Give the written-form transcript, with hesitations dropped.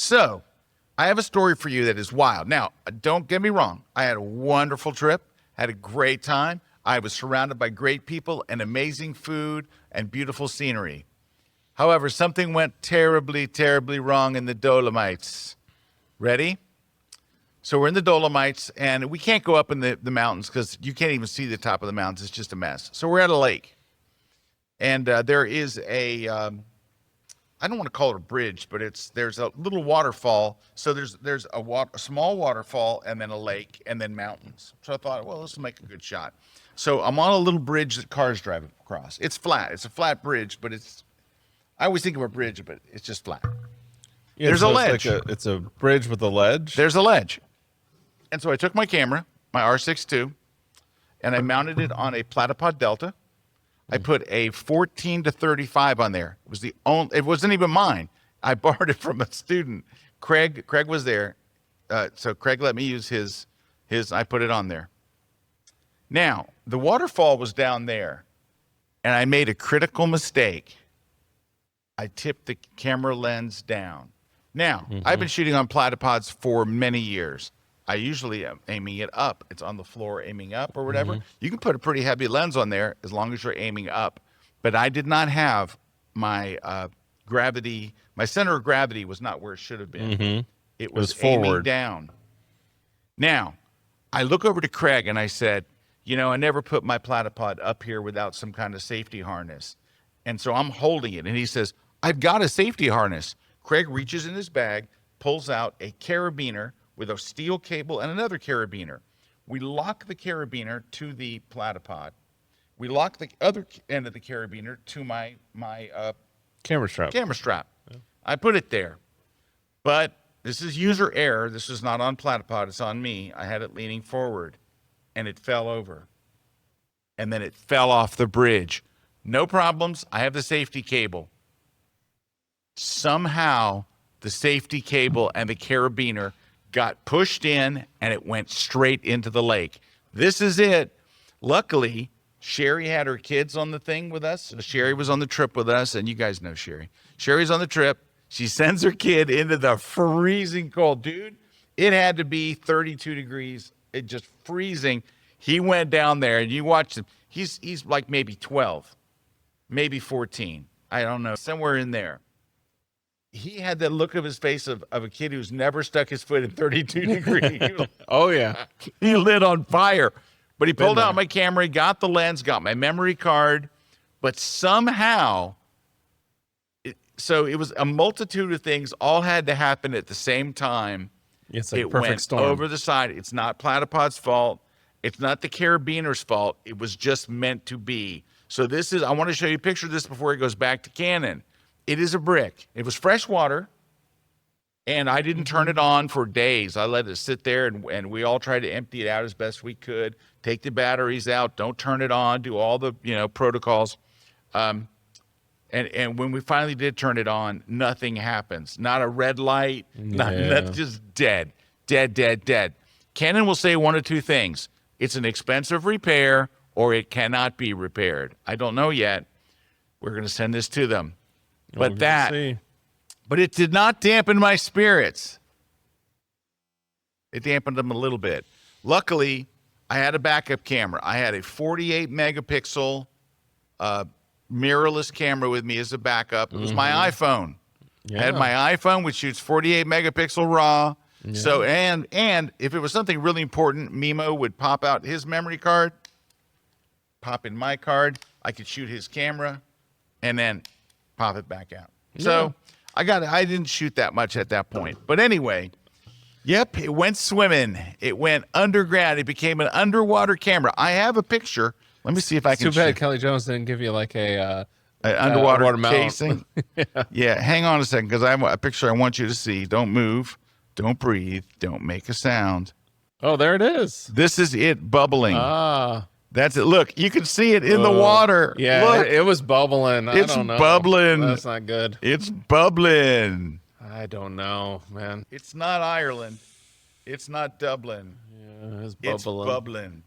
So I have a story for you that is wild. Now, don't get me wrong. I had a wonderful trip, had a great time. I was surrounded by great people and amazing food and beautiful scenery. However, something went terribly, terribly wrong in the Dolomites. Ready? So we're in the Dolomites, and we can't go up in the mountains because you can't even see the top of the mountains. It's just a mess. So we're at a lake, and there is a, I don't want to call it a bridge, but there's a little waterfall. So there's a small waterfall, and then a lake, and then mountains. So I thought, well, this will make a good shot. So I'm on a little bridge that cars drive across. It's flat. It's a flat bridge, but I always think of a bridge, but it's just flat. Yeah, there's a ledge. It's a bridge with a ledge. There's a ledge. And so I took my camera, my R6 II, and I mounted it on a Platypod Delta. I put a 14-35 on there. It wasn't even mine. I borrowed it from a student. Craig was there. So Craig let me use his, I put it on there. Now, the waterfall was down there, and I made a critical mistake. I tipped the camera lens down. Now, I've been shooting on platypods for many years. I usually am aiming it up. It's on the floor aiming up or whatever. You can put a pretty heavy lens on there as long as you're aiming up. But I did not have my gravity. My center of gravity was not where it should have been. It was forward. Aiming down. Now, I look over to Craig and I said, I never put my platypod up here without some kind of safety harness. And so I'm holding it. And he says, I've got a safety harness. Craig reaches in his bag, pulls out a carabiner with a steel cable and another carabiner. We lock the carabiner to the platypod. We lock the other end of the carabiner to my Camera strap. Yeah. I put it there. But this is user error. This is not on platypod. It's on me. I had it leaning forward, and it fell over. And then it fell off the bridge. No problems. I have the safety cable. Somehow, the safety cable and the carabiner got pushed in, and it went straight into the lake. This is it. Luckily, Sherry had her kids on the thing with us. So Sherry was on the trip with us, and you guys know Sherry. Sherry's on the trip. She sends her kid into the freezing cold. Dude, it had to be 32 degrees. It just freezing. He went down there, and you watch him. He's like maybe 12, maybe 14. I don't know, somewhere in there. He had that look of his face of a kid who's never stuck his foot in 32 degrees. Oh, yeah. He lit on fire. But he pulled out my camera, he got the lens, got my memory card. But somehow, so it was a multitude of things all had to happen at the same time. It's like it perfect went storm. over the side. It's not Platypod's fault. It's not the carabiner's fault. It was just meant to be. So I want to show you a picture of this before it goes back to Canon. It is a brick. It was fresh water, and I didn't turn it on for days. I let it sit there, and we all tried to empty it out as best we could, take the batteries out, don't turn it on, do all the protocols. And when we finally did turn it on, nothing happens. Not a red light, not just dead. Canon will say one of two things. It's an expensive repair, or it cannot be repaired. I don't know yet. We're going to send this to them. But it did not dampen my spirits. It dampened them a little bit. Luckily, I had a backup camera. I had a 48 megapixel mirrorless camera with me as a backup. It was my iPhone. Yeah. I had my iPhone, which shoots 48 megapixel RAW. Yeah. So, and if it was something really important, Mimo would pop out his memory card, pop in my card. I could shoot his camera, and then pop it back out. Yeah. So I didn't shoot that much at that point. But anyway, yep, it went swimming. It went underground. It became an underwater camera. I have a picture. Let me see if I can. Too bad Kelly Jones didn't give you like an underwater casing. Yeah, hang on a second, because I have a picture I want you to see. Don't move. Don't breathe. Don't make a sound. Oh, there it is. This is it bubbling. That's it. Look, you can see it in the water. Yeah, look, it was bubbling. It's I don't know. Bubbling. That's not good. It's bubbling. I don't know, man. It's not Ireland. It's not Dublin. Yeah, it's bubbling. It's bubbling.